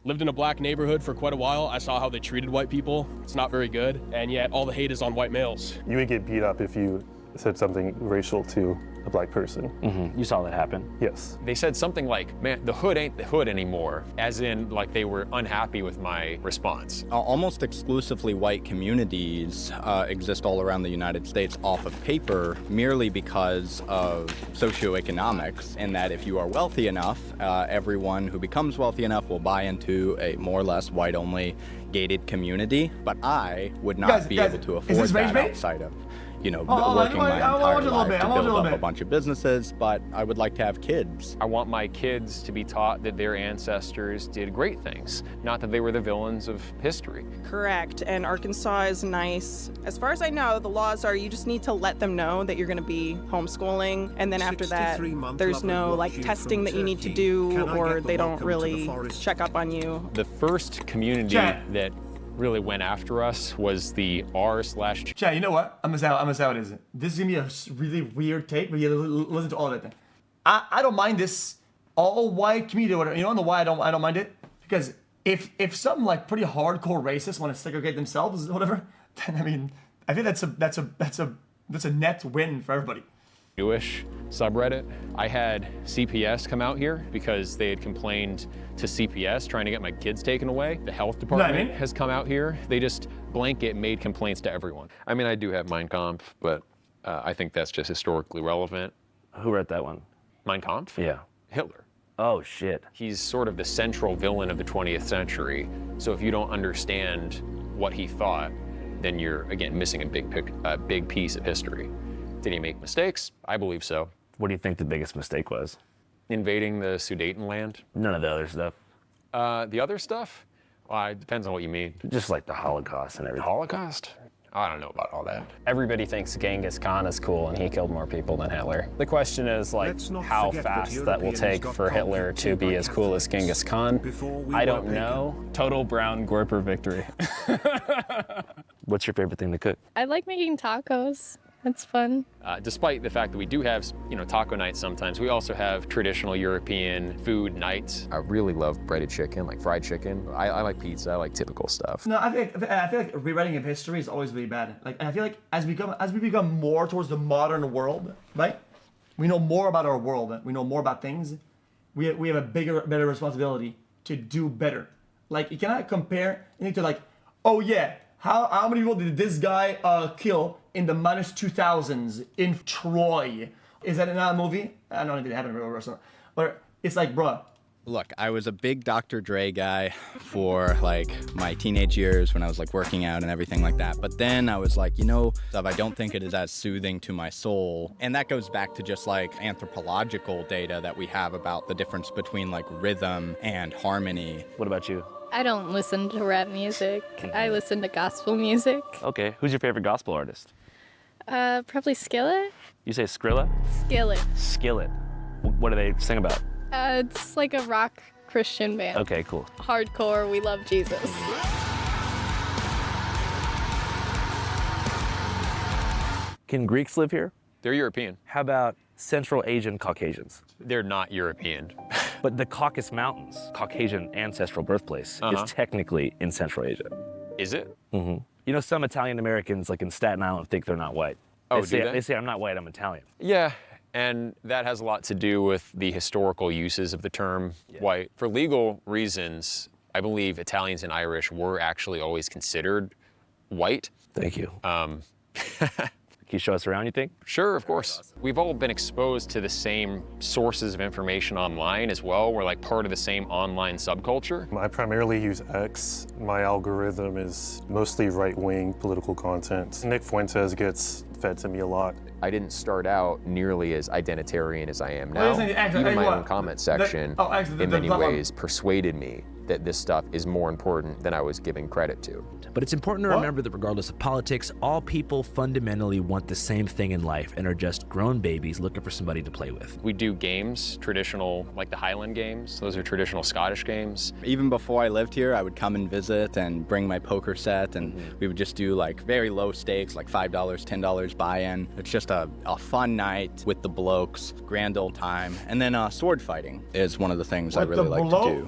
Lived in a black neighborhood for quite a while. I saw how they treated white people. It's not very good, and yet all the hate is on white males. You would get beat up if you said something racial to a black person. You saw that happen? Yes. They said something like, man, the hood ain't the hood anymore, as in like they were unhappy with my response. Almost exclusively white communities exist all around the United States off of paper merely because of socioeconomics, in that if you are wealthy enough, everyone who becomes wealthy enough will buy into a more or less white-only gated community. But I would not be able to afford that outside of working my entire life to build up a bunch of businesses, but I would like to have kids. I want my kids to be taught that their ancestors did great things, not that they were the villains of history. Correct, and Arkansas is nice. As far as I know, the laws are you just need to let them know that you're going to be homeschooling, and then after that, there's no like testing that you need to do, or they don't really check up on you. The first community that really went after us was the r/. Chat, you know what? I'm gonna say what it is. This is gonna be a really weird take, but you listen to all of it. I don't mind this all-white community or whatever. You know why I don't mind it? Because if some like pretty hardcore racists want to segregate themselves or whatever, then I mean, I think that's a net win for everybody. Jewish subreddit. I had CPS come out here because they had complained to CPS trying to get my kids taken away. The health department has come out here. They just blanket made complaints to everyone. I mean, I do have Mein Kampf, but I think that's just historically relevant. Who wrote that one? Mein Kampf? Yeah. Hitler. Oh, shit. He's sort of the central villain of the 20th century. So if you don't understand what he thought, then you're, again, missing a big piece of history. Did he make mistakes? I believe so. What do you think the biggest mistake was? Invading the Sudetenland. None of the other stuff. The other stuff? Well, it depends on what you mean. Just like the Holocaust and everything. Holocaust? I don't know about all that. Everybody thinks Genghis Khan is cool and he killed more people than Hitler. The question is like how fast that will take for Hitler to be as cool as Genghis Khan. I don't know. Total brown Gorper victory. What's your favorite thing to cook? I like making tacos. That's fun. Despite the fact that we do have, taco nights sometimes, we also have traditional European food nights. I really love breaded chicken, like fried chicken. I like pizza, I like typical stuff. No, I feel like rewriting of history is always really bad. Like, I feel like as we become more towards the modern world, right? We know more about our world. We know more about things. We have a better responsibility to do better. Like, you cannot compare anything to like, oh yeah, how many people did this guy kill in the -2000s in Troy? Is that not a movie? I don't know if it happened or something. But it's like, bruh. Look, I was a big Dr. Dre guy for like my teenage years when I was like working out and everything like that. But then I was like, I don't think it is as soothing to my soul. And that goes back to just like anthropological data that we have about the difference between like rhythm and harmony. What about you? I don't listen to rap music. I listen to gospel music. Okay, who's your favorite gospel artist? Probably Skillet. You say Skrilla? Skillet. Skillet. What do they sing about? It's like a rock Christian band. Okay, cool. Hardcore, we love Jesus. Can Greeks live here? They're European. How about Central Asian Caucasians? They're not European. But the Caucasus Mountains, Caucasian ancestral birthplace, is technically in Central Asia. Is it? Mm-hmm. Some Italian Americans, like in Staten Island, think they're not white. Oh, They say, I'm not white, I'm Italian. Yeah, and that has a lot to do with the historical uses of the term white. For legal reasons, I believe Italians and Irish were actually always considered white. Thank you. Can you show us around, you think? Sure, of course. We've all been exposed to the same sources of information online as well. We're like part of the same online subculture. I primarily use X. My algorithm is mostly right-wing political content. Nick Fuentes gets fed to me a lot. I didn't start out nearly as identitarian as I am now. Even my own comment section, in many ways, persuaded me that this stuff is more important than I was giving credit to. But it's important to remember that regardless of politics, all people fundamentally want the same thing in life and are just grown babies looking for somebody to play with. We do games, traditional, like the Highland games. Those are traditional Scottish games. Even before I lived here, I would come and visit and bring my poker set, and we would just do like very low stakes, like $5, $10 buy-in. It's just a fun night with the blokes, grand old time. And then sword fighting is one of the things I really like to do.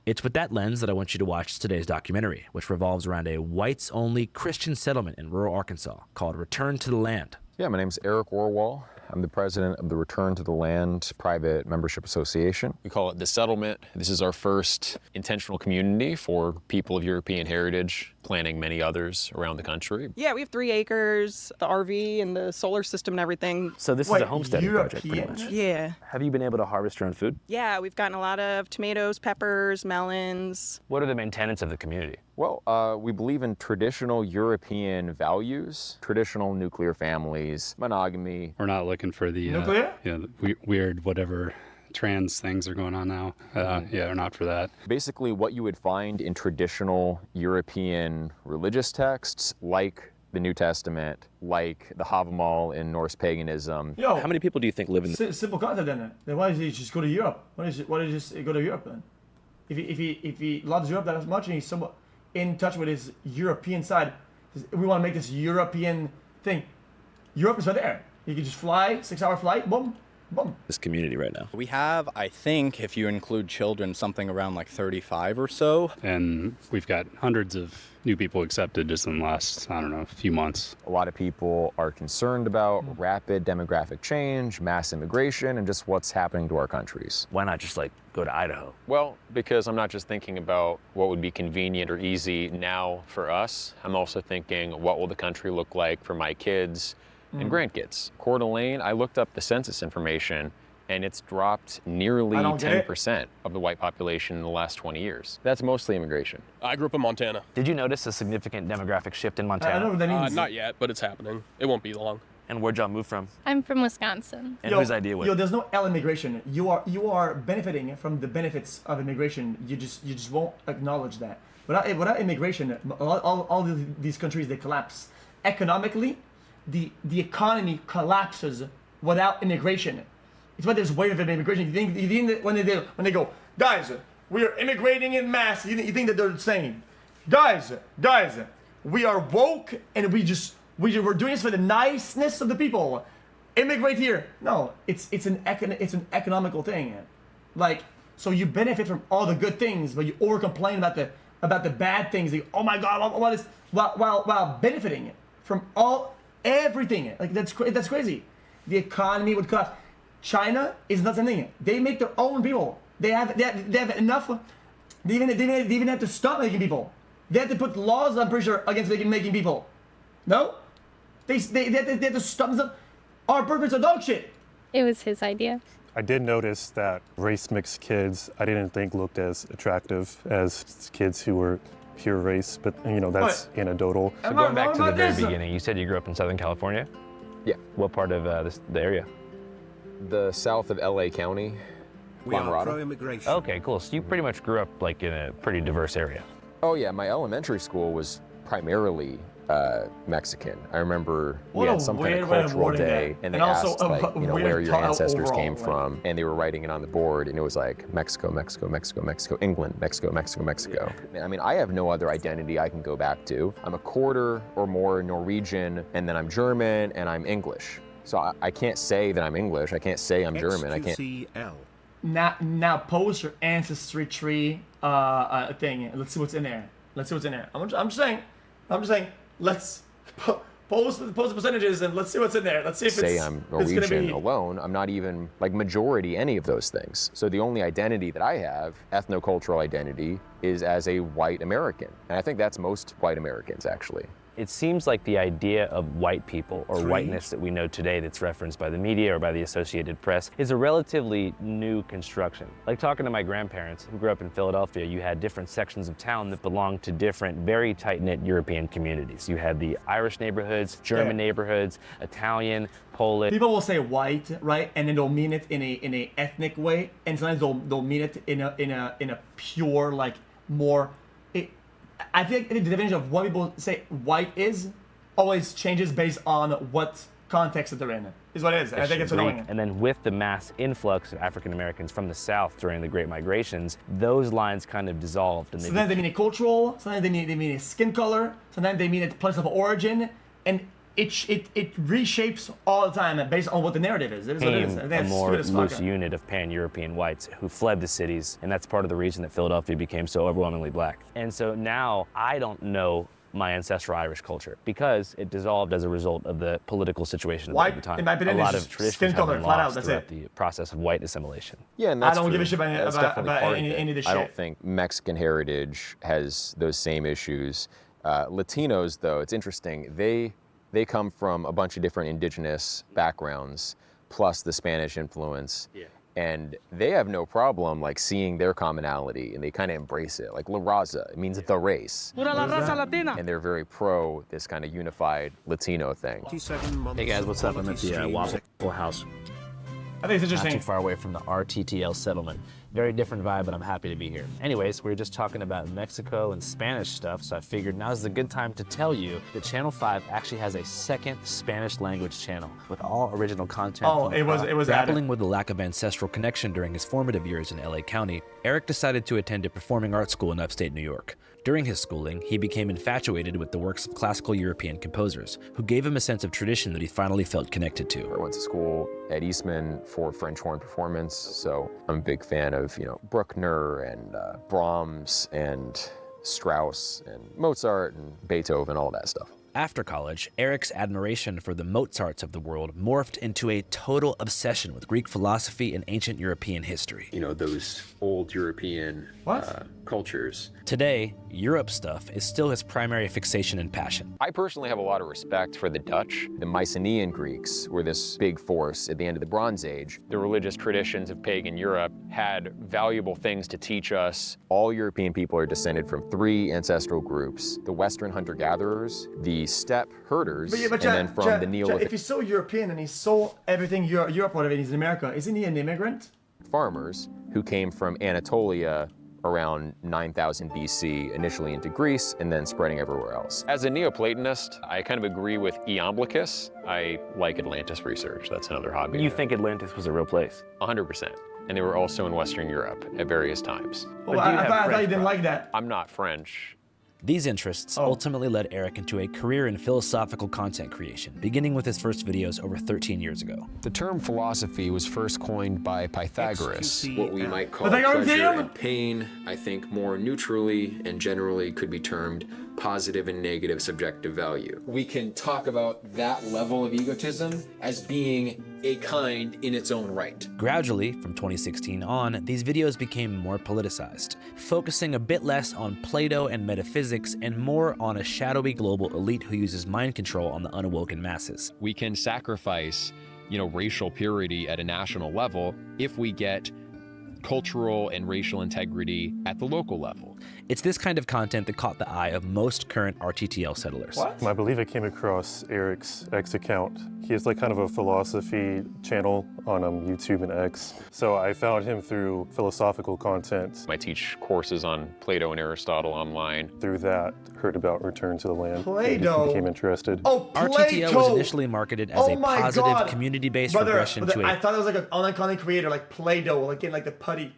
It's with that lens that I want you to watch today's documentary, which revolves around a whites-only Christian settlement in rural Arkansas called Return to the Land. Yeah, my name's Eric Orwell. I'm the president of the Return to the Land Private Membership Association. We call it The Settlement. This is our first intentional community for people of European heritage, planning many others around the country. Yeah, we have 3 acres, the RV and the solar system and everything. So this is a homesteading project, pretty much. Yeah. Have you been able to harvest your own food? Yeah, we've gotten a lot of tomatoes, peppers, melons. What are the main tenets of the community? Well, we believe in traditional European values, traditional nuclear families, monogamy. We're not looking for the weird whatever trans things are going on now. We're not for that. Basically what you would find in traditional European religious texts, like the New Testament, like the Havamal in Norse paganism. Yo, how many people do you think live in the... Simple concept then why does he just go to Europe? Why does he just go to Europe then? If he loves Europe that much and he's somewhat in touch with his European side, we want to make this European thing. Europe is right there. You can just fly, 6-hour flight, boom, boom. This community right now. We have, I think, if you include children, something around like 35 or so. And we've got hundreds of new people accepted just in the last, few months. A lot of people are concerned about rapid demographic change, mass immigration, and just what's happening to our countries. Why not just go to Idaho? Well, because I'm not just thinking about what would be convenient or easy now for us. I'm also thinking, what will the country look like for my kids and grandkids? Coeur d'Alene, I looked up the census information, and it's dropped nearly 10% of the white population in the last 20 years. That's mostly immigration. I grew up in Montana. Did you notice a significant demographic shift in Montana? I don't know what that means. Not yet, but it's happening. It won't be long. And where'd y'all move from? I'm from Wisconsin. And whose idea was it? There's no immigration. You are benefiting from the benefits of immigration. You just won't acknowledge that. Without immigration, all these countries, they collapse. Economically, the economy collapses without immigration. It's why there's wave of immigration. You think that when they go, guys, we are immigrating in mass, you think that they're saying, guys, we are woke and we're doing this for the niceness of the people. Immigrate here. No, it's an economical thing. So you benefit from all the good things, but you over complain about the bad things. Oh my God, all this while benefiting from everything. That's crazy. The economy would collapse. China is not something. They make their own people. They have enough. They even have to stop making people. They have to put laws, I'm pretty sure, against making people. No? They have to stop them. Our purpose are dog shit. It was his idea. I did notice that race mixed kids I didn't think looked as attractive as kids who were pure race, but that's anecdotal. So going back to the very beginning, you said you grew up in Southern California? Yeah. What part of the area? The south of LA County, Colorado. Okay, cool. So you pretty much grew up in a pretty diverse area. Oh yeah, my elementary school was primarily Mexican. I remember we had some kind of cultural day, and they asked where your ancestors came from, and they were writing it on the board, and it was like Mexico, Mexico, Mexico, Mexico, England, Mexico, Mexico, Mexico. Yeah. I mean, I have no other identity I can go back to. I'm a quarter or more Norwegian, and then I'm German, and I'm English. So I can't say that I'm English. I can't say I'm German. I can't. Now post your ancestry tree thing. Let's see what's in there. I'm just saying. Let's post the percentages and let's see what's in there. Let's see if say I'm Norwegian alone. I'm not even majority any of those things. So the only identity that I have, ethnocultural identity, is as a white American. And I think that's most white Americans actually. It seems like the idea of white people or whiteness that we know today that's referenced by the media or by the Associated Press is a relatively new construction. Like talking to my grandparents who grew up in Philadelphia, you had different sections of town that belonged to different very tight-knit European communities. You had the Irish neighborhoods, German neighborhoods, Italian, Polish. People will say white, right? And then they'll mean it in a ethnic way, and sometimes they'll mean it in a pure more. I think the definition of what people say white is always changes based on what context that they're in, is what it is. And I think it's annoying. And then with the mass influx of African Americans from the South during the Great Migrations, those lines kind of dissolved. And sometimes they mean a cultural, sometimes they mean a skin color, sometimes they mean a place of origin, and it reshapes all the time based on what the narrative is. It is what it is. I think A it's more stupid as fuck. loose unit of pan-European whites who fled the cities, and that's part of the reason that Philadelphia became so overwhelmingly black. And so now I don't know my ancestral Irish culture because it dissolved as a result of the political situation at the time. In my opinion, a lot it's of just traditions skin have color, been flat out, lost that's throughout it. the process of white assimilation. Yeah, and that's I don't give a true. shit about, That's about, definitely about part any of of it. this I shit. don't think Mexican heritage has those same issues. Latinos, though, it's interesting. They come from a bunch of different indigenous backgrounds, plus the Spanish influence. Yeah. And they have no problem like seeing their commonality, and they kind of embrace it. Like La Raza, it means the race. And they're very pro this kind of unified Latino thing. Hey guys, what's up? I'm at the Waffle House. I think it's interesting. Not too far away from the RTTL settlement. Very different vibe, but I'm happy to be here. Anyways, we were just talking about Mexico and Spanish stuff, so I figured now's a good time to tell you that Channel 5 actually has a second Spanish language channel with all original content. Oh, it was grappling with the lack of ancestral connection during his formative years in LA County. Eric decided to attend a performing arts school in upstate New York. During his schooling, he became infatuated with the works of classical European composers, who gave him a sense of tradition that he finally felt connected to. I went to school at Eastman for French horn performance, so I'm a big fan of, Bruckner and Brahms and Strauss and Mozart and Beethoven, all that stuff. After college, Eric's admiration for the Mozarts of the world morphed into a total obsession with Greek philosophy and ancient European history. Those old European cultures. Today, Europe stuff is still his primary fixation and passion. I personally have a lot of respect for the Dutch. The Mycenaean Greeks were this big force at the end of the Bronze Age. The religious traditions of pagan Europe had valuable things to teach us. All European people are descended from 3 ancestral groups: the Western hunter-gatherers, the steppe herders, and then from the Neolithic if he's so European and he's so everything Europe, whatever, he's in America, isn't he an immigrant? farmers who came from Anatolia around 9000 BC, initially into Greece, and then spreading everywhere else. As a Neoplatonist, I kind of agree with Iamblichus. I like Atlantis research. That's another hobby. You think Atlantis was a real place? 100%. And they were also in Western Europe at various times. Well, I thought you didn't like that. I'm not French. These interests ultimately led Eric into a career in philosophical content creation, beginning with his first videos over 13 years ago. The term philosophy was first coined by Pythagoras. What we might call pleasure and pain, I think more neutrally and generally could be termed positive and negative subjective value. We can talk about that level of egotism as being a kind in its own right. Gradually, from 2016 on, these videos became more politicized, focusing a bit less on Plato and metaphysics and more on a shadowy global elite who uses mind control on the unawoken masses. We can sacrifice, racial purity at a national level if we get cultural and racial integrity at the local level. It's this kind of content that caught the eye of most current RTTL settlers. What? I believe it came across Eric's X account. He has kind of a philosophy channel on YouTube and X. So I found him through philosophical content. I teach courses on Plato and Aristotle online. Through that, heard about Return to the Land. Plato. Became interested. Oh, Plato. RTTL was initially marketed as a positive, community-based regression to a... I thought it was like an online content creator, like Play-Doh, like getting like the putty.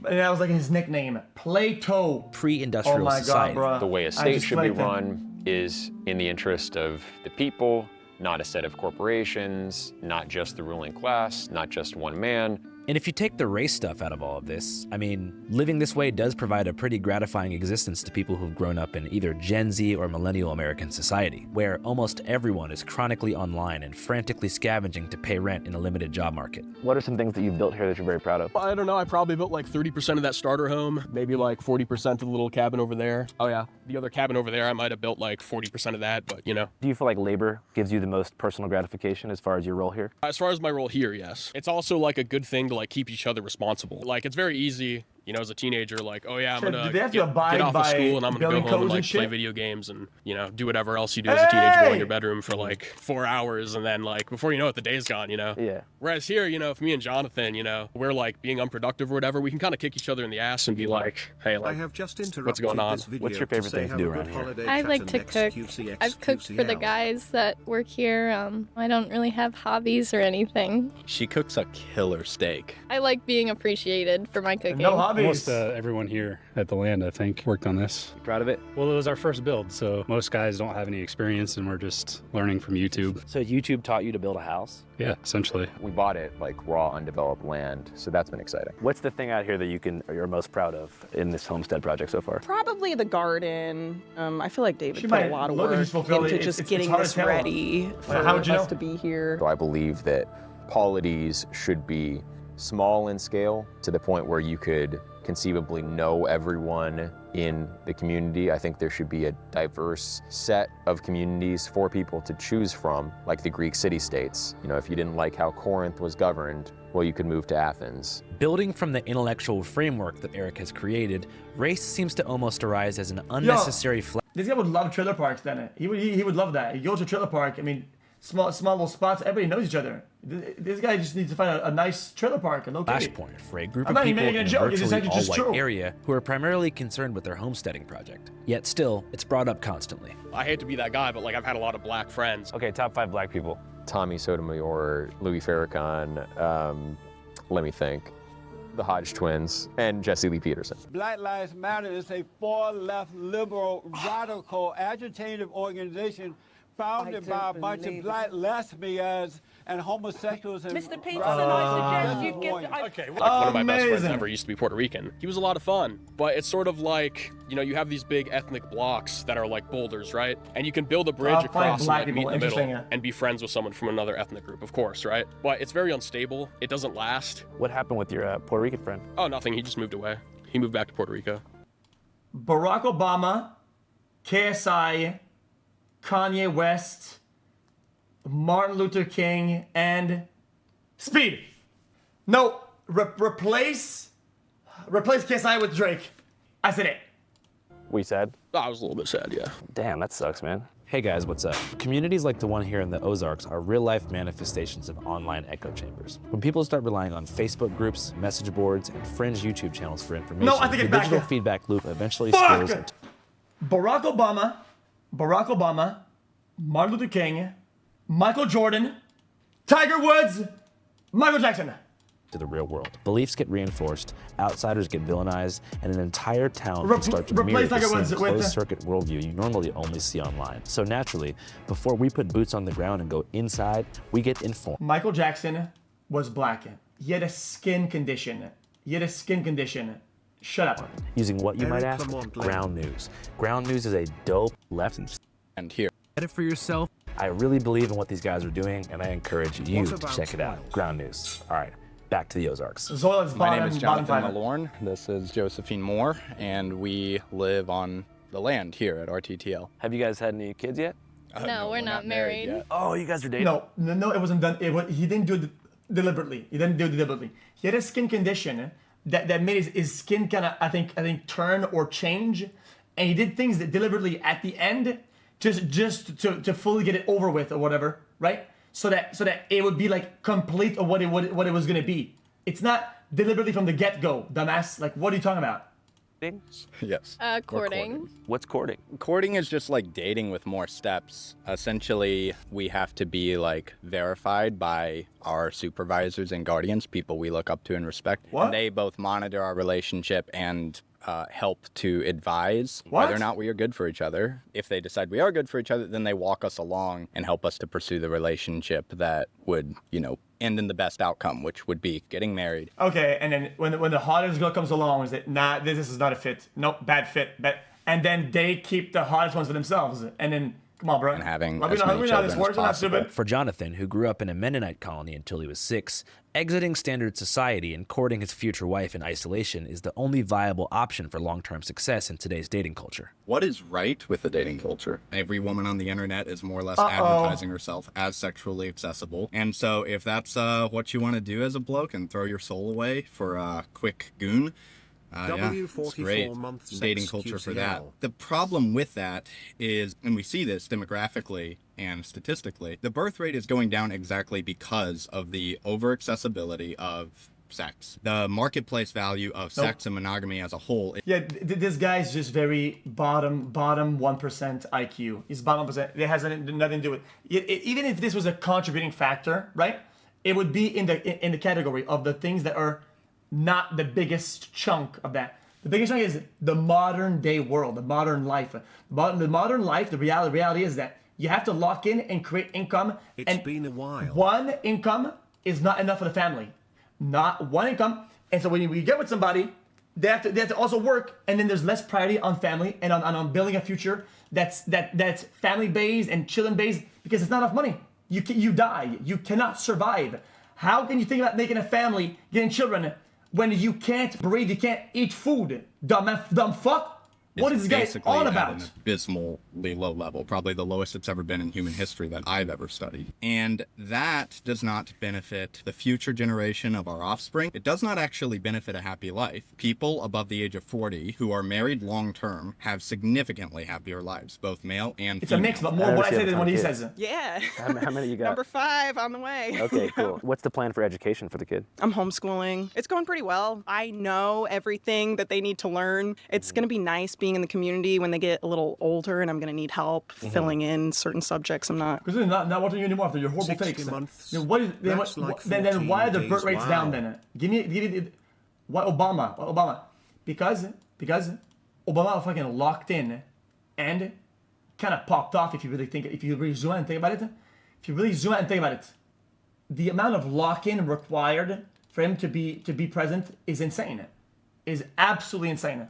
And that was like his nickname, Plato. Pre-industrial society. God, the way a state should be run is in the interest of the people, not a set of corporations, not just the ruling class, not just one man. And if you take the race stuff out of all of this, living this way does provide a pretty gratifying existence to people who've grown up in either Gen Z or millennial American society, where almost everyone is chronically online and frantically scavenging to pay rent in a limited job market. What are some things that you've built here that you're very proud of? I don't know, I probably built like 30% of that starter home, maybe like 40% of the little cabin over there. Oh yeah? The other cabin over there, I might have built like 40% of that, but Do you feel like labor gives you the most personal gratification as far as your role here? As far as my role here, yes. It's also like a good thing to keep each other responsible. Like it's very easy, as a teenager, oh yeah, I'm gonna get off of school and I'm gonna go home and play video games and do whatever else you do as a teenage boy in your bedroom for 4 hours, and then before you know it, the day's gone. Yeah. Whereas here, if me and Jonathan, we're being unproductive or whatever, we can kind of kick each other in the ass and be like, hey, I have just interrupted what's going on? What's your favorite thing to do around here? I like to cook. I've cooked for the guys that work here. I don't really have hobbies or anything. She cooks a killer steak. I like being appreciated for my cooking. No almost everyone here at the land, I think, worked on this. You proud of it? Well, it was our first build, so most guys don't have any experience, and we're just learning from YouTube. So YouTube taught you to build a house? Yeah, essentially. We bought it like raw, undeveloped land, so that's been exciting. What's the thing out here that you're most proud of in this homestead project so far? Probably the garden. I feel like David put a lot of work into just getting this ready for us to be here. So I believe that polities should be small in scale to the point where you could conceivably know everyone in the community. I think there should be a diverse set of communities for people to choose from, like the Greek city-states. You know, if you didn't like how Corinth was governed, well, you could move to Athens. Building from the intellectual framework that Eric has created, race seems to almost arise as an unnecessary This guy would love trailer parks, then. He would love that. You go to a trailer park, I mean, small little spots, everybody knows each other. This guy just needs to find a nice trailer park. Flashpoint for a group of people in a virtually all-white area who are primarily concerned with their homesteading project. Yet still, it's brought up constantly. I hate to be that guy, but like I've had a lot of black friends. Okay, top 5 black people. Tommy Sotomayor, Louis Farrakhan, let me think, the Hodge twins, and Jesse Lee Peterson. Black Lives Matter is a far-left, liberal, radical, agitative organization founded by a bunch of black lesbians and homosexuals. And Mr. Peterson, I suggest you get... Okay, one of my best friends ever used to be Puerto Rican. He was a lot of fun, but it's sort of like, you know, you have these big ethnic blocks that are like boulders, right? And you can build a bridge across them and meet in the middle and be friends with someone from another ethnic group, of course, right? But it's very unstable. It doesn't last. What happened with your Puerto Rican friend? Oh, nothing. He just moved away. He moved back to Puerto Rico. Barack Obama, KSI, Kanye West, Martin Luther King, and Speed. No, replace KSI with Drake. I said it. We said? I was a little bit sad, yeah. Damn, that sucks, man. Hey guys, what's up? Communities like the one here in the Ozarks are real-life manifestations of online echo chambers. When people start relying on Facebook groups, message boards, and fringe YouTube channels for information, the digital feedback loop eventually spills into... Barack Obama, Martin Luther King, Michael Jordan, Tiger Woods, Michael Jackson. To the real world. Beliefs get reinforced, outsiders get villainized, and an entire town can start to mirror the same closed-circuit worldview you normally only see online. So naturally, before we put boots on the ground and go inside, we get informed. Michael Jackson was black. He had a skin condition. Shut up. Using what you might ask? Ground News. Ground News is a dope left and here. Get it for yourself. I really believe in what these guys are doing, and I encourage you to check it out. Ground News. All right, back to the Ozarks. My name is Jonathan Malorn. This is Josephine Moore, and we live on the land here at RTTL. Have you guys had any kids yet? No, we're not married yet. Oh, you guys are dating? No, it wasn't done. He didn't do it deliberately. He had a skin condition that made his skin kind of, I think, turn or change, and he did things that deliberately at the end, just to fully get it over with or whatever, right? So that it would be like complete of what it was gonna be. It's not deliberately from the get-go, dumbass. Like, what are you talking about? Yes. Courting. What's courting? Courting is just like dating with more steps. Essentially, we have to be like verified by our supervisors and guardians, people we look up to and respect. What? And they both monitor our relationship and help to advise whether or not we are good for each other. If they decide we are good for each other, then they walk us along and help us to pursue the relationship that would, end in the best outcome, which would be getting married. Okay, and then when the hottest girl comes along, is it, nah, this is not a fit. Nope, bad fit. And then they keep the hottest ones for themselves. And then, come on, bro. And having as many children as possible. For Jonathan, who grew up in a Mennonite colony until he was 6, exiting standard society and courting his future wife in isolation is the only viable option for long-term success in today's dating culture. What is right with the dating culture? Every woman on the internet is more or less advertising herself as sexually accessible. And so if that's what you want to do as a bloke and throw your soul away for a quick goon, it's great dating culture for that. The problem with that is, and we see this demographically and statistically, the birth rate is going down exactly because of the over-accessibility of sex. The marketplace value of sex and monogamy as a whole. Yeah, this guy's just very bottom 1% IQ. He's bottom 1%. It has nothing to do with it. Even if this was a contributing factor, right? It would be in the category of the things that are not the biggest chunk of that. The biggest chunk is the modern day world, the modern life. The modern life, the reality is that you have to lock in and create income. It's been a while. One income is not enough for the family. Not one income. And so when you get with somebody, they have to also work, and then there's less priority on family and on building a future that's family based and children based, because it's not enough money. You die. You cannot survive. How can you think about making a family, getting children, when you can't breathe, you can't eat food? Dumb fuck. What is this guy on about? At an abysmally low level, probably the lowest it's ever been in human history that I've ever studied. And that does not benefit the future generation of our offspring. It does not actually benefit a happy life. People above the age of 40 who are married long-term have significantly happier lives, both male and female. It's a mix, but more what I say than what he says. Yeah. How many you got? Number 5 on the way. Okay, cool. What's the plan for education for the kid? I'm homeschooling. It's going pretty well. I know everything that they need to learn. It's going to be nice being in the community when they get a little older, and I'm going to need help filling in certain subjects. I'm not. Because they're not watching you anymore after your horrible takes. Then why are the birth rates down then? Give me why Obama? Because Obama fucking locked in and kind of popped off. If you really zoom out and think about it, the amount of lock-in required for him to be president is insane. Is absolutely insane.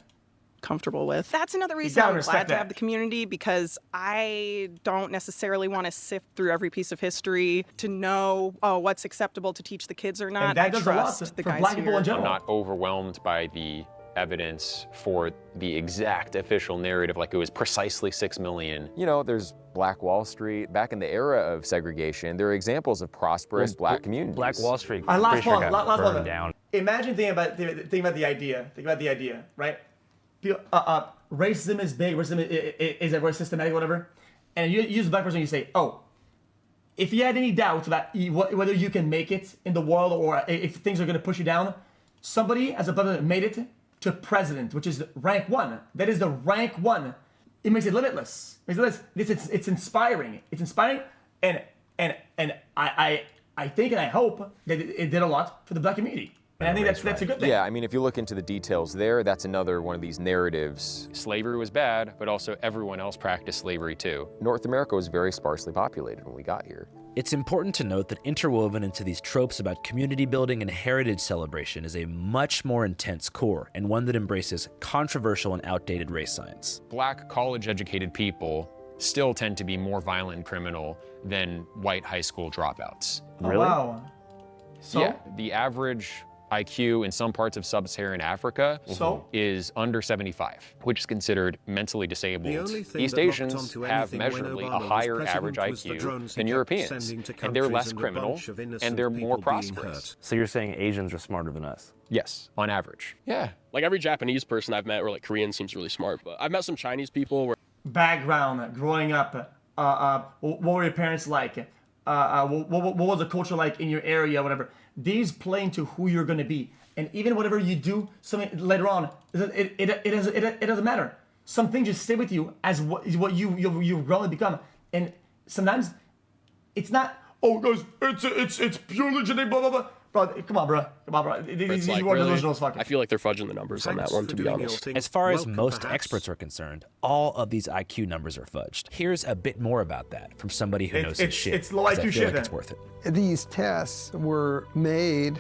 Comfortable with. That's another reason I'm glad to have the community, because I don't necessarily want to sift through every piece of history to know what's acceptable to teach the kids or not. And that does a lot the for guys black people in general. I'm not overwhelmed by the evidence for the exact official narrative, like it was precisely 6 million. You know, there's Black Wall Street. Back in the era of segregation, there are examples of prosperous black communities. Black Wall Street. Last burned one. Down. Imagine thinking about the idea, right? Racism is big. Racism is everywhere, systematic, whatever. And you use a black person, you say, "Oh, if you had any doubts about whether you can make it in the world or if things are going to push you down, somebody as a black person made it to president, which is rank 1. That is the rank 1. It makes it limitless. It's inspiring. It's inspiring, and I think and I hope that it did a lot for the black community. And I think that's a good thing. Yeah, I mean, if you look into the details there, that's another one of these narratives. Slavery was bad, but also everyone else practiced slavery too. North America was very sparsely populated when we got here. It's important to note that interwoven into these tropes about community building and heritage celebration is a much more intense core, and one that embraces controversial and outdated race science. Black college-educated people still tend to be more violent and criminal than white high school dropouts. Really? Oh, wow. So? Yeah, the average IQ in some parts of sub-Saharan Africa is under 75, which is considered mentally disabled. East Asians have measurably a higher average IQ than Europeans, and they're less criminal, and they're more prosperous. So you're saying Asians are smarter than us? Yes, on average. Yeah. Like every Japanese person I've met, or like Korean, seems really smart, but I've met some Chinese people where... Background, growing up, what were your parents like? What was the culture like in your area, whatever. These play into who you're going to be. And even whatever you do something later on, it doesn't matter. Some things just stay with you as what you've grown to become. And sometimes it's not, guys, it's purely genetic, blah, blah, blah. Bro, come on, bro. These like, are really, delusional as fuck. I feel like they're fudging the numbers on that one, to be honest. As far as most experts are concerned, all of these IQ numbers are fudged. Here's a bit more about that from somebody who knows his shit. It's low IQ shit. Like it's worth it. These tests were made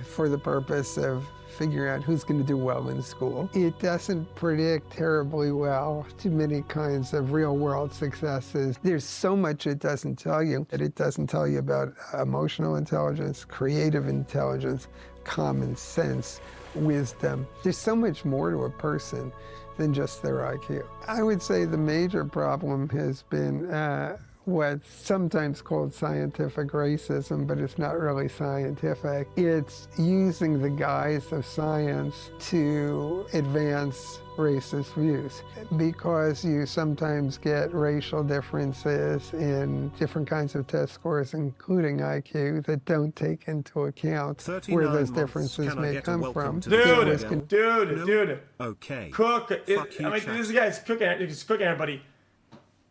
for the purpose of figuring out who's going to do well in school. It doesn't predict terribly well to many kinds of real-world successes. There's so much it doesn't tell you. That it doesn't tell you about emotional intelligence, creative intelligence, common sense, wisdom. There's so much more to a person than just their IQ. I would say the major problem has been what's sometimes called scientific racism, but it's not really scientific. It's using the guise of science to advance racist views, because you sometimes get racial differences in different kinds of test scores, including IQ, that don't take into account where those differences may come from. Dude. Okay. Cook. This guy's cooking. He's cooking everybody.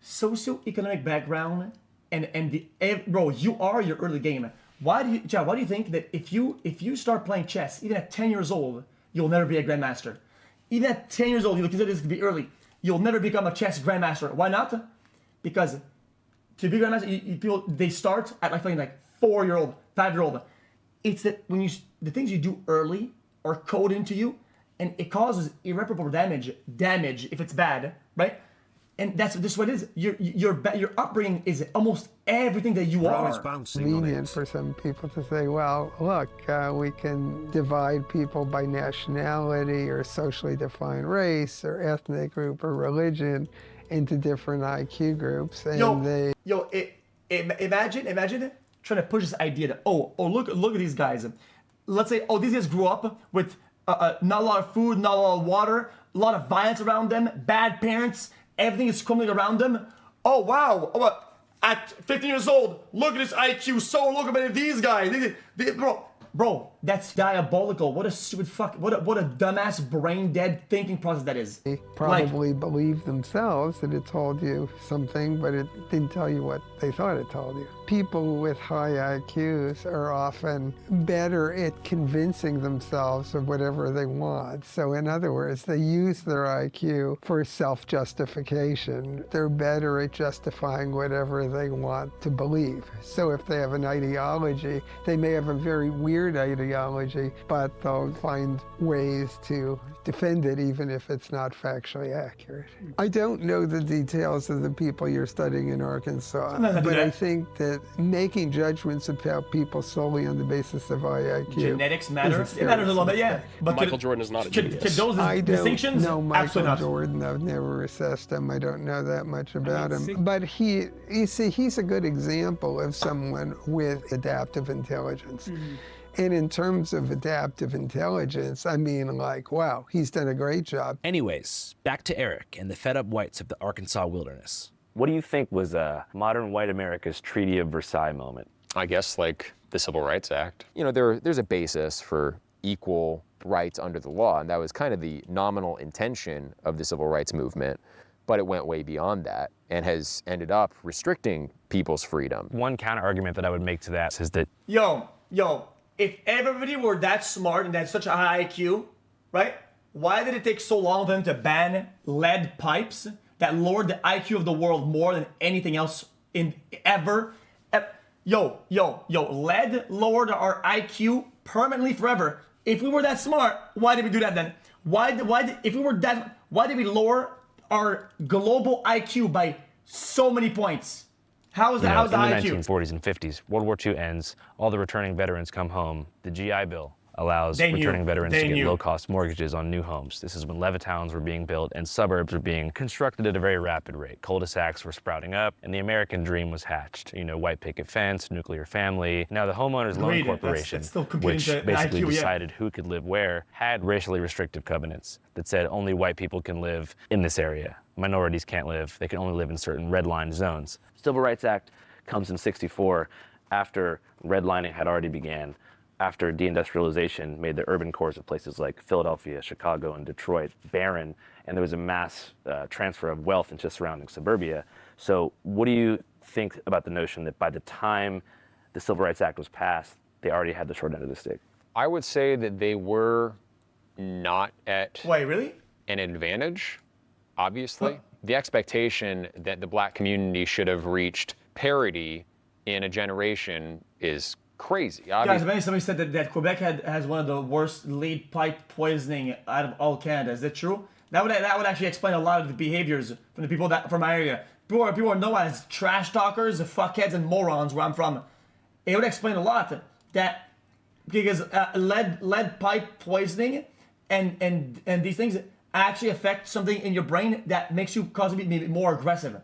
Socioeconomic background and bro, you are your early game. why do you think that if you start playing chess, even at 10 years old, you'll never be a grandmaster? Even at 10 years old, you consider this to be early. You'll never become a chess grandmaster. Why not? Because to be a grandmaster, people they start at like playing like 4-year-old, 5-year-old. It's that when the things you do early are coded into you, and it causes irreparable damage if it's bad, right? And this is what it is. Your upbringing is almost everything that you are. It's convenient for some people to say, well, look, we can divide people by nationality or socially defined race or ethnic group or religion into different IQ groups. And imagine trying to push this idea that, look at these guys. Let's say, these guys grew up with not a lot of food, not a lot of water, a lot of violence around them, bad parents, everything is crumbling around them. Oh, wow. At 15 years old, look at this IQ. So look at these guys. Bro, that's diabolical. What a stupid what a dumbass brain dead thinking process that is. They probably believe themselves that it told you something, but it didn't tell you what they thought it told you. People with high IQs are often better at convincing themselves of whatever they want. So in other words, they use their IQ for self-justification. They're better at justifying whatever they want to believe. So if they have an ideology, they may have a very weird ideology, but they'll find ways to defend it even if it's not factually accurate. I don't know the details of the people you're studying in Arkansas, but I think that making judgments about people solely on the basis of IQ. Genetics matter. It matters a little bit, yeah. But Michael Jordan is not a genius. I don't know Michael Jordan. I've never assessed him. I don't know that much about him. But he's a good example of someone with adaptive intelligence. Mm-hmm. And in terms of adaptive intelligence, I mean, wow, he's done a great job. Anyways, back to Eric and the fed-up whites of the Arkansas wilderness. What do you think was modern white America's Treaty of Versailles moment? I guess like the Civil Rights Act. You know, there's a basis for equal rights under the law, and that was kind of the nominal intention of the Civil Rights Movement, but it went way beyond that and has ended up restricting people's freedom. One counter-argument that I would make to that is that... Yo, if everybody were that smart and had such a high IQ, right? Why did it take so long for them to ban lead pipes that lowered the IQ of the world more than anything else ever? Yo, lead lowered our IQ permanently forever. If we were that smart, why did we do that then? Why did we lower our global IQ by so many points? How's the IQ? In the 1940s and 50s, World War II ends, all the returning veterans come home. The GI Bill allows returning veterans to get low-cost mortgages on new homes. This is when leviatowns were being built and suburbs were being constructed at a very rapid rate. Cul-de-sacs were sprouting up, and the American dream was hatched. You know, white picket fence, nuclear family. Now the Homeowners Loan Corporation, which basically decided who could live where, had racially restrictive covenants that said only white people can live in this area. Minorities can't live. They can only live in certain redlined zones. Civil Rights Act comes in '64 after redlining had already began, after deindustrialization made the urban cores of places like Philadelphia, Chicago, and Detroit barren, and there was a mass transfer of wealth into surrounding suburbia. So what do you think about the notion that by the time the Civil Rights Act was passed, they already had the short end of the stick? I would say that they were not at an advantage, obviously. The expectation that the black community should have reached parity in a generation is crazy. Guys, somebody said that Quebec has one of the worst lead pipe poisoning out of all Canada. Is that true? That would actually explain a lot of the behaviors from the people from my area. People are known as trash talkers, fuckheads, and morons where I'm from. It would explain a lot that because lead pipe poisoning and these things actually affect something in your brain that makes you cause you to be more aggressive.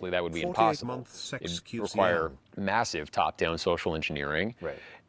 That would be impossible. It would require massive top-down social engineering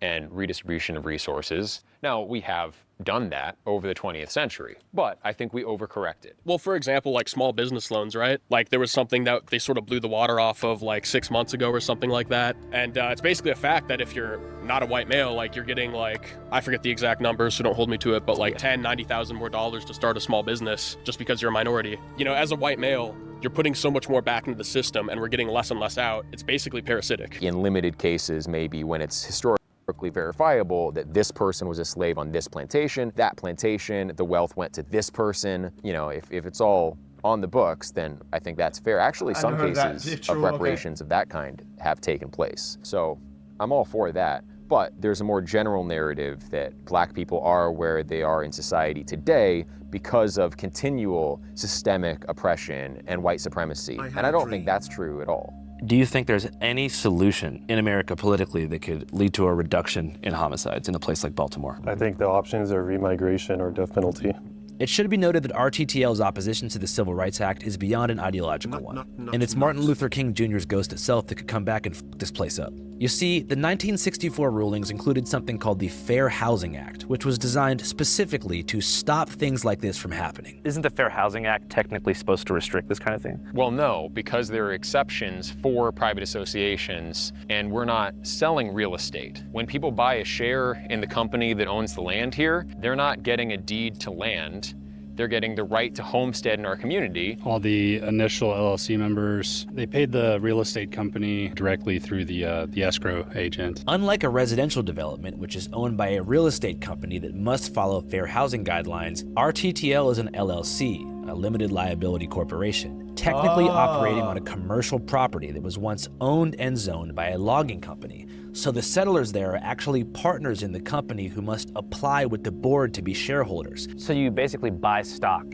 and redistribution of resources. Now, we have done that over the 20th century, but I think we overcorrected. Well, for example, like small business loans, right? Like there was something that they sort of blew the water off of like 6 months ago or something like that. And it's basically a fact that if you're not a white male, like you're getting like, I forget the exact numbers, so don't hold me to it, but like $90,000 more to start a small business just because you're a minority. You know, as a white male, you're putting so much more back into the system and we're getting less and less out. It's basically parasitic. In limited cases, maybe when it's historic. historically verifiable that this person was a slave on this plantation, that plantation, the wealth went to this person. You know, if it's all on the books, then I think that's fair. Actually, some cases of reparations of that kind have taken place. So I'm all for that. But there's a more general narrative that black people are where they are in society today because of continual systemic oppression and white supremacy. And I don't think that's true at all. Do you think there's any solution in America politically that could lead to a reduction in homicides in a place like Baltimore? I think the options are remigration or death penalty. It should be noted that RTTL's opposition to the Civil Rights Act is beyond an ideological one, and it's Martin Luther King Jr.'s ghost itself that could come back and f this place up. You see, the 1964 rulings included something called the Fair Housing Act, which was designed specifically to stop things like this from happening. Isn't the Fair Housing Act technically supposed to restrict this kind of thing? Well, no, because there are exceptions for private associations, and we're not selling real estate. When people buy a share in the company that owns the land here, they're not getting a deed to land. They're getting the right to homestead in our community. All the initial LLC members, they paid the real estate company directly through the escrow agent. Unlike a residential development, which is owned by a real estate company that must follow fair housing guidelines, RTTL is an LLC, a limited liability corporation, technically operating on a commercial property that was once owned and zoned by a logging company. So the settlers there are actually partners in the company who must apply with the board to be shareholders. So you basically buy stock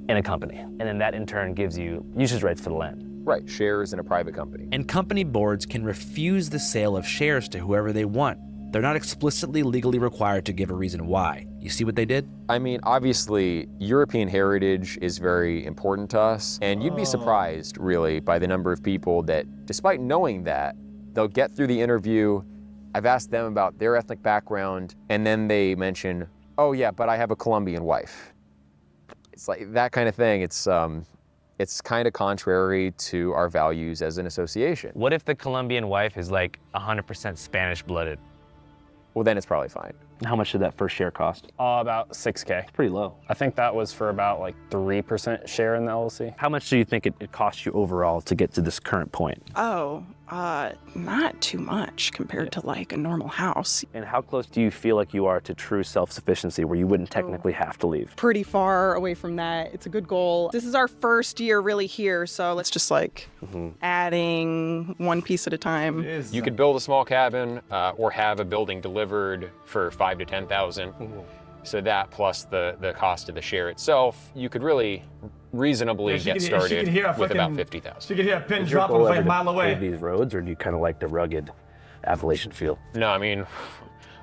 in a company, and then that in turn gives you usage rights for the land. Right, shares in a private company. And company boards can refuse the sale of shares to whoever they want. They're not explicitly legally required to give a reason why. You see what they did? I mean, obviously, European heritage is very important to us, and you'd be surprised, really, by the number of people that, despite knowing that, they'll get through the interview. I've asked them about their ethnic background, and then they mention, oh yeah, but I have a Colombian wife. It's like that kind of thing. It's kind of contrary to our values as an association. What if the Colombian wife is like 100% Spanish-blooded? Well, then it's probably fine. How much did that first share cost? About $6K. It's pretty low. I think that was for about like 3% share in the LLC. How much do you think it cost you overall to get to this current point? Oh, not too much compared to like a normal house. And how close do you feel like you are to true self-sufficiency where you wouldn't technically have to leave? Pretty far away from that. It's a good goal. This is our first year really here, so let's just like adding one piece at a time. You could build a small cabin or have a building delivered for $5,000 to $10,000. So that plus the cost of the share itself, you could really reasonably get started with about $50,000. You could hear a pin drop from a mile away. These roads, or do you kind of like the rugged Appalachian feel? No, I mean,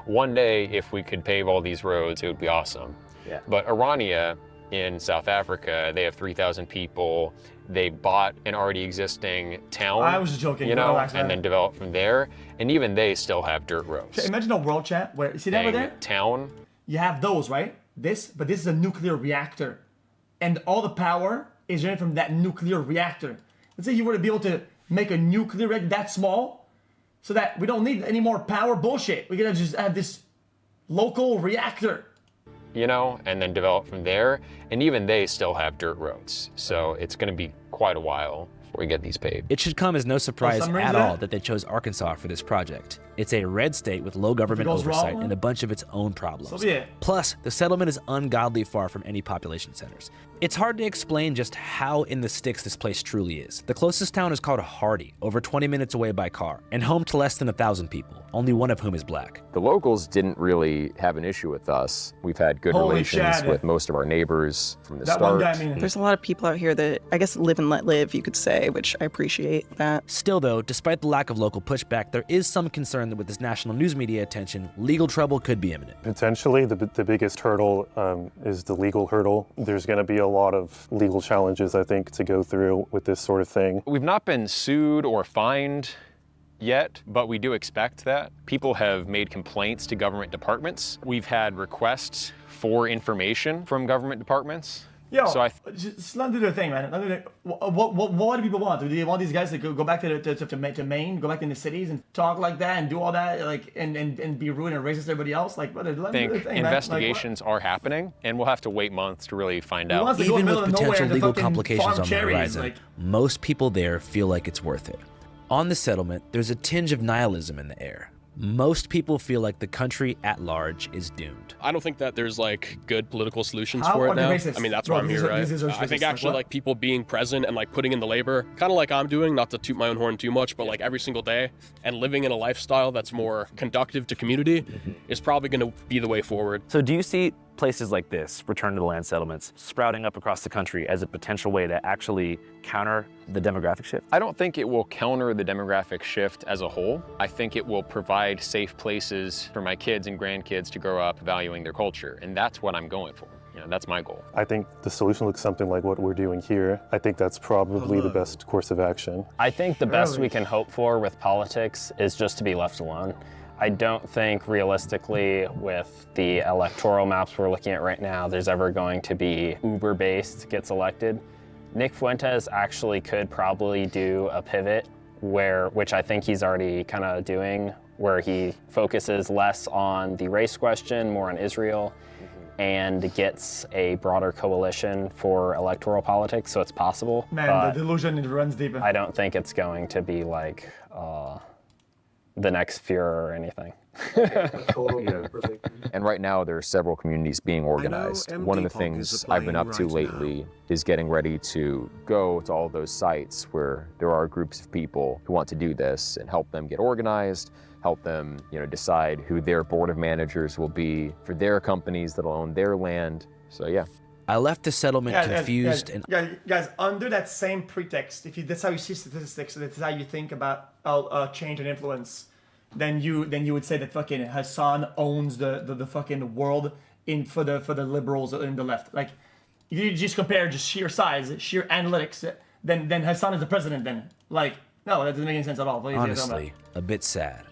one day if we could pave all these roads, it would be awesome. Yeah. But Orania in South Africa, they have 3,000 people. They bought an already existing town. I was just joking. You know, and then developed from there. And even they still have dirt roads. Okay, imagine a world chat where, see that over there? Town. You have those, right? But this is a nuclear reactor. And all the power is generated from that nuclear reactor. Let's say you were to be able to make a nuclear reactor that small so that we don't need any more power bullshit. We're gonna just have this local reactor. You know, and then develop from there. And even they still have dirt roads. So it's gonna be quite a while before we get these paved. It should come as no surprise at all that they chose Arkansas for this project. It's a red state with low government oversight and a bunch of its own problems. Plus, the settlement is ungodly far from any population centers. It's hard to explain just how in the sticks this place truly is. The closest town is called Hardy, over 20 minutes away by car, and home to less than 1,000 people, only one of whom is black. The locals didn't really have an issue with us. We've had good relations with most of our neighbors from the start. There's a lot of people out here that, I guess, live and let live, you could say, which I appreciate that. Still though, despite the lack of local pushback, there is some concern that with this national news media attention, legal trouble could be imminent. Potentially, the biggest hurdle is the legal hurdle. There's going to be a lot of legal challenges, I think, to go through with this sort of thing. We've not been sued or fined yet, but we do expect that. People have made complaints to government departments. We've had requests for information from government departments. Yo, so just let them do their thing, man. What do people want? Do they want these guys to go back to Maine, go back in the cities and talk like that and do all that, like and be rude and racist to everybody else? Like, brother, let them do their thing, investigations are happening, and we'll have to wait months to really find out. Even with potential legal complications on the horizon, most people there feel like it's worth it. On the settlement, there's a tinge of nihilism in the air. most people feel like the country at large is doomed. I don't think that there's like good political solutions for it now. I mean, that's why I'm here, right? I think actually like people being present and like putting in the labor, kind of like I'm doing, not to toot my own horn too much, but like every single day, and living in a lifestyle that's more conductive to community is probably going to be the way forward. So do you see places like this, return to the land settlements, sprouting up across the country as a potential way to actually counter the demographic shift? I don't think it will counter the demographic shift as a whole. I think it will provide safe places for my kids and grandkids to grow up valuing their culture, and that's what I'm going for. You know, that's my goal. I think the solution looks something like what we're doing here. I think that's probably the best course of action. I think the best we can hope for with politics is just to be left alone. I don't think realistically with the electoral maps we're looking at right now, there's ever going to be Uber-based gets elected. Nick Fuentes actually could probably do a pivot which I think he's already kind of doing, where he focuses less on the race question, more on Israel, and gets a broader coalition for electoral politics, so it's possible. Man, the delusion, it runs deep. I don't think it's going to be like the next Führer or anything. And right now there are several communities being organized. One of the things I've been up to lately is getting ready to go to all those sites where there are groups of people who want to do this and help them get organized, help them, decide who their board of managers will be for their companies that'll own their land. So yeah. I left the settlement confused and guys, under that same pretext, that's how you see statistics, that's how you think about change and influence, then you would say that fucking Hassan owns the fucking world for the liberals in the left. Like, if you just compare just sheer size, sheer analytics, then Hassan is the president then. Like, no, that doesn't make any sense at all. Honestly, a bit sad.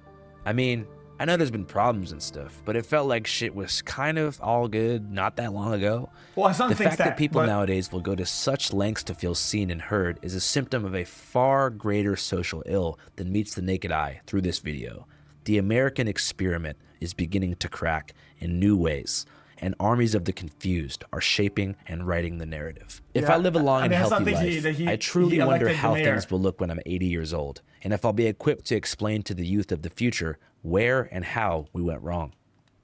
I mean, I know there's been problems and stuff, but it felt like shit was kind of all good not that long ago. Well, Hassan the thinks fact that people nowadays will go to such lengths to feel seen and heard is a symptom of a far greater social ill than meets the naked eye through this video. The American experiment is beginning to crack in new ways, and armies of the confused are shaping and writing the narrative. If I live a long and healthy life, I truly wonder how things will look when I'm 80 years old, and if I'll be equipped to explain to the youth of the future where and how we went wrong,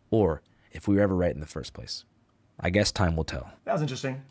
or if we were ever right in the first place. I guess time will tell. That was interesting.